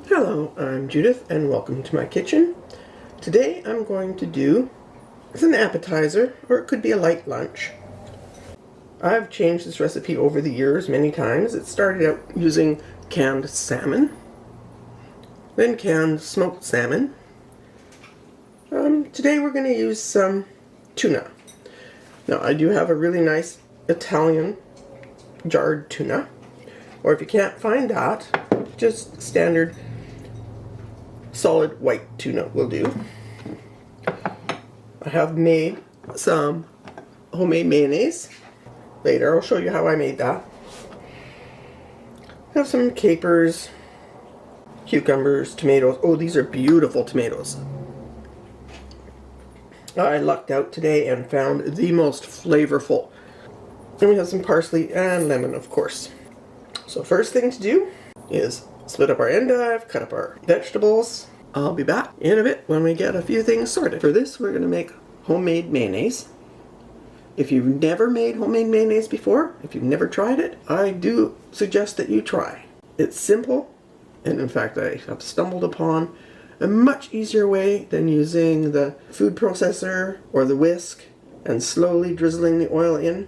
Hello, I'm Judith and welcome to my kitchen. Today I'm going to do an appetizer, or it could be a light lunch. I've changed this recipe over the years many times. It started out using canned salmon, then canned smoked salmon. Today we're going to use some tuna. Now I do have a really nice Italian jarred tuna, or if you can't find that, just standard solid white tuna will do. I have made some homemade mayonnaise. Later I'll show you how I made that. I have some capers, cucumbers, tomatoes. Oh, these are beautiful tomatoes. I lucked out today and found the most flavorful. And we have some parsley and lemon, of course. So first thing to do is split up our endive, cut up our vegetables. I'll be back in a bit when we get a few things sorted. For this, we're going to make homemade mayonnaise. If you've never made homemade mayonnaise before, if you've never tried it, I do suggest that you try. It's simple, and in fact I have stumbled upon a much easier way than using the food processor or the whisk and slowly drizzling the oil in.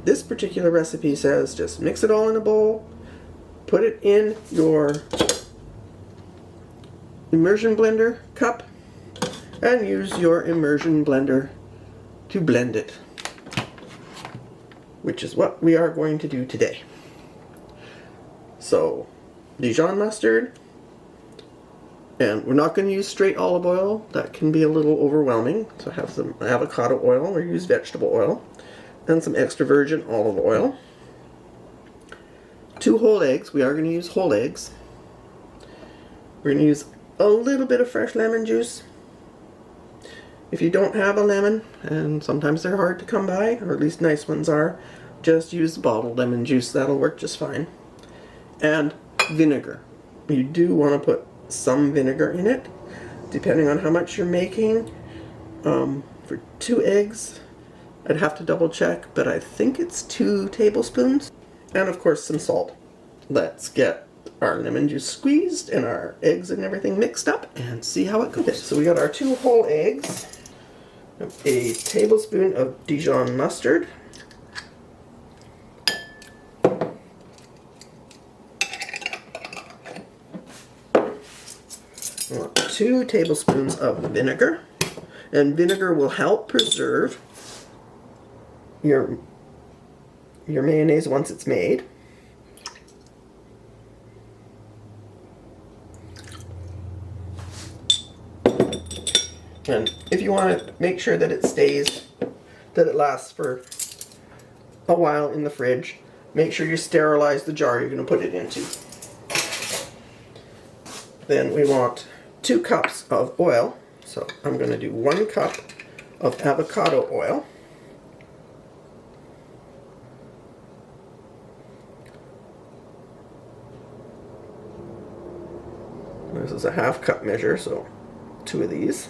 This particular recipe says just mix it all in a bowl, put it in your immersion blender cup, and use your immersion blender to blend it, which is what we are going to do today. So, Dijon mustard, and we're not going to use straight olive oil. That can be a little overwhelming. So I have some avocado oil, or use vegetable oil, and some extra virgin olive oil. 2 whole eggs. We are going to use whole eggs. We're going to use a little bit of fresh lemon juice. If you don't have a lemon, and sometimes they're hard to come by, or at least nice ones are, just use bottled lemon juice. That'll work just fine. And vinegar. You do want to put some vinegar in it, depending on how much you're making. For 2 eggs, I'd have to double check, but I think it's 2 tablespoons. And of course some salt. Let's get our lemon juice squeezed and our eggs and everything mixed up and see how it goes. So we got our 2 whole eggs, a tablespoon of Dijon mustard, we want 2 tablespoons of vinegar, and vinegar will help preserve your mayonnaise once it's made. And if you want to make sure that it stays, that it lasts for a while in the fridge, make sure you sterilize the jar you're going to put it into. Then we want 2 cups of oil. So I'm going to do 1 cup of avocado oil. This is a 1/2 cup measure, so 2 of these.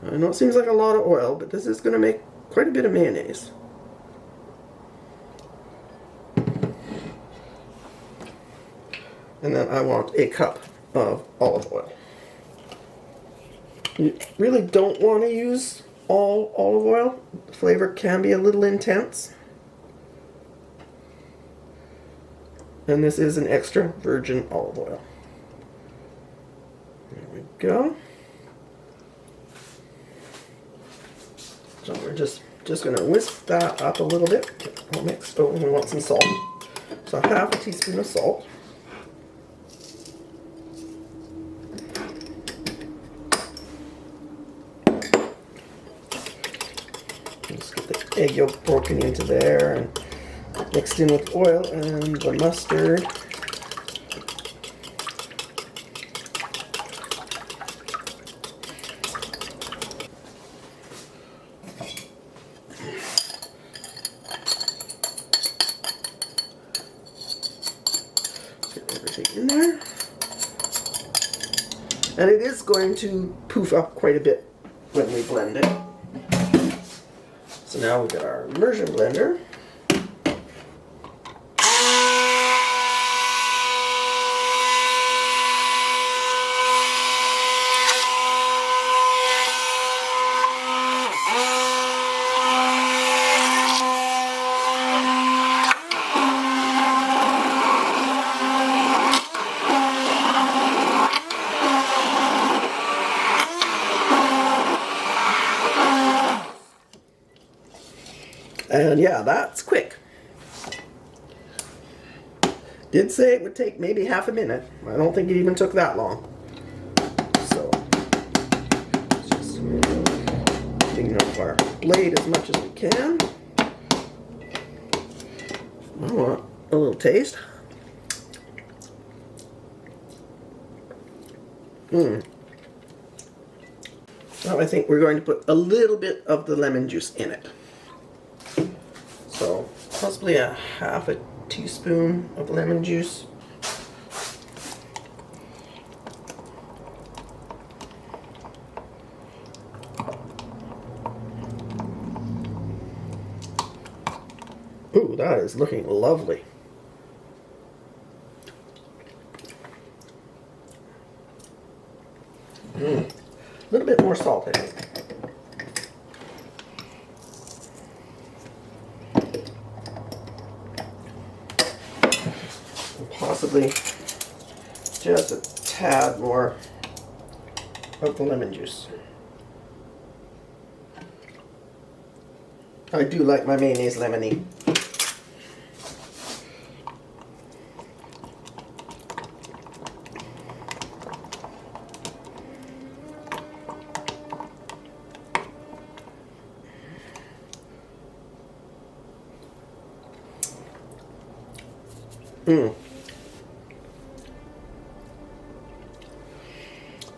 I know it seems like a lot of oil, but this is going to make quite a bit of mayonnaise. And then I want 1 cup of olive oil. You really don't want to use all olive oil. The flavor can be a little intense. And this is an extra virgin olive oil. There we go. So we're just going to whisk that up a little bit. Get all mixed. Oh, and we want some salt. So 1/2 teaspoon of salt. Just get the egg yolk broken into there and mixed in with oil and the mustard. Get everything in there. And it is going to poof up quite a bit when we blend it. So now we've got our immersion blender. And yeah, that's quick. Did say it would take maybe half a minute. I don't think it even took that long. So, just taking off our blade as much as we can. I want a little taste. Now I think we're going to put a little bit of the lemon juice in it. So possibly a half a teaspoon of lemon juice. Ooh, that is looking lovely. A little bit more salt, I think. Possibly just a tad more of the lemon juice. I do like my mayonnaise lemony.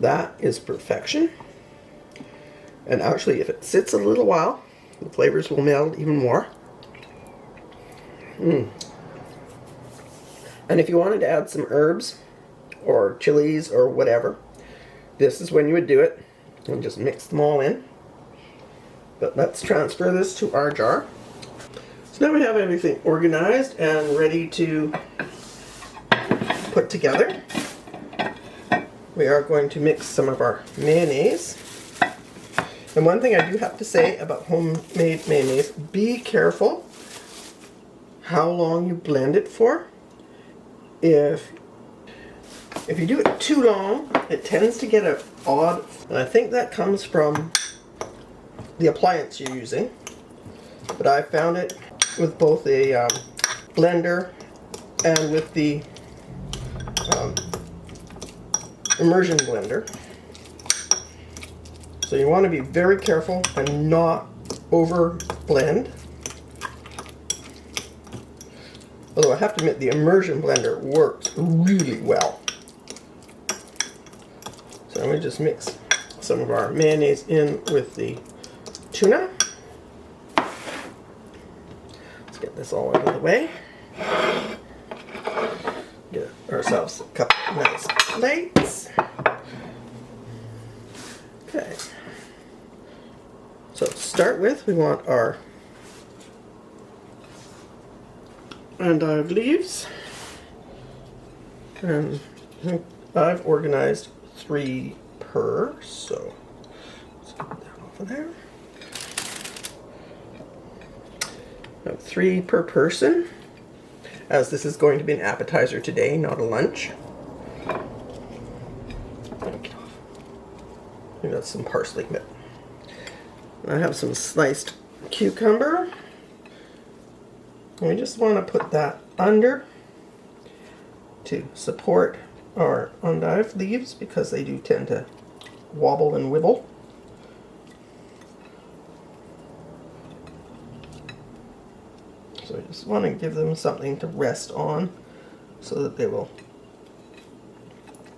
That is perfection. And actually, if it sits a little while, the flavors will meld even more. And if you wanted to add some herbs or chilies or whatever, this is when you would do it. And just mix them all in. But let's transfer this to our jar. So now we have everything organized and ready to put together. We are going to mix some of our mayonnaise. And one thing I do have to say about homemade mayonnaise, be careful how long you blend it for. If you do it too long, it tends to get an odd, and I think that comes from the appliance you're using. But I found it with both a blender and with the immersion blender. So you want to be very careful and not over blend. Although I have to admit the immersion blender works really well. So I'm going to just mix some of our mayonnaise in with the tuna. Let's get this all out of the way. Get ourselves a couple of nice plates. Okay. So to start with, we want our endive leaves. And I've organized 3 per, so let's get that off of there. Now 3 per person, as this is going to be an appetizer today, not a lunch. Maybe that's some parsley, but I have some sliced cucumber. And we just want to put that under to support our endive leaves because they do tend to wobble and wibble. So I just want to give them something to rest on so that they will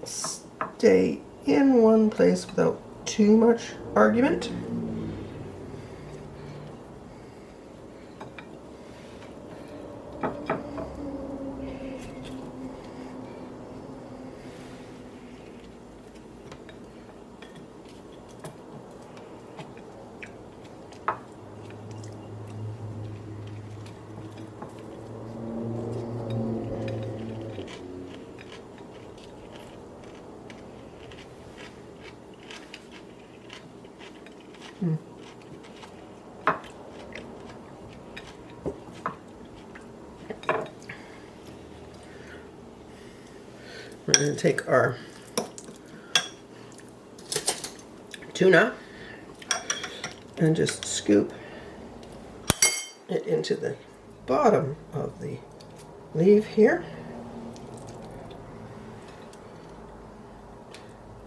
stay in one place without too much argument. We're going to take our tuna and just scoop it into the bottom of the leaf here.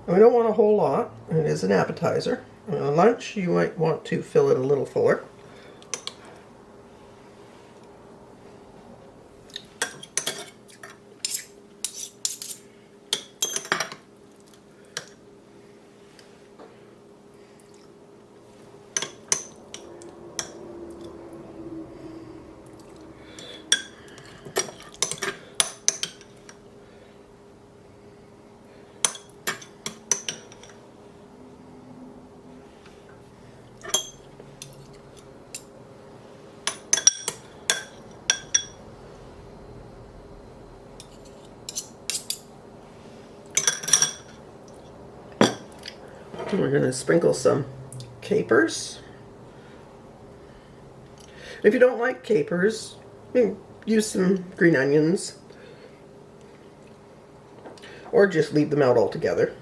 And we don't want a whole lot. It is an appetizer. On lunch, you might want to fill it a little fuller. And we're going to sprinkle some capers. If you don't like capers, you can use some green onions, or just leave them out altogether.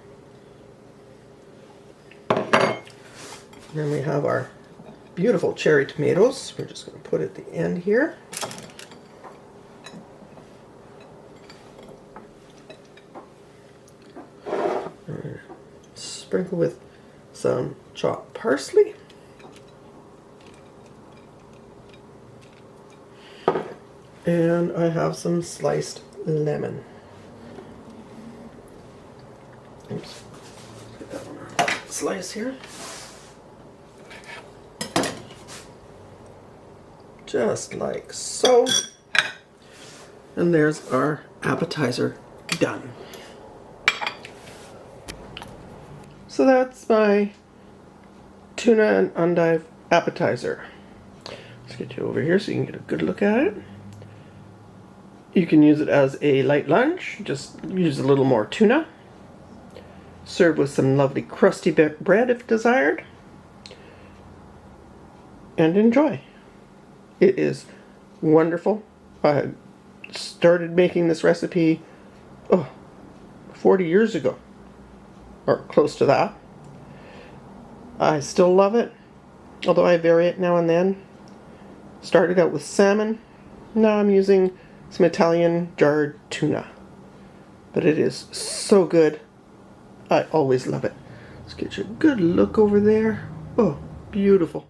Then we have our beautiful cherry tomatoes. We're just going to put at the end here. Sprinkle with some chopped parsley. And I have some sliced lemon. Oops. Get that one on. Slice here. Just like so. And there's our appetizer done. So that's my tuna and endive appetizer. Let's get you over here so you can get a good look at it. You can use it as a light lunch. Just use a little more tuna. Serve with some lovely crusty bread if desired. And enjoy. It is wonderful. I started making this recipe 40 years ago. Or close to that. I still love it, although I vary it now and then. Started out with salmon. Now I'm using some Italian jarred tuna. But it is so good. I always love it. Let's get you a good look over there. Oh, beautiful.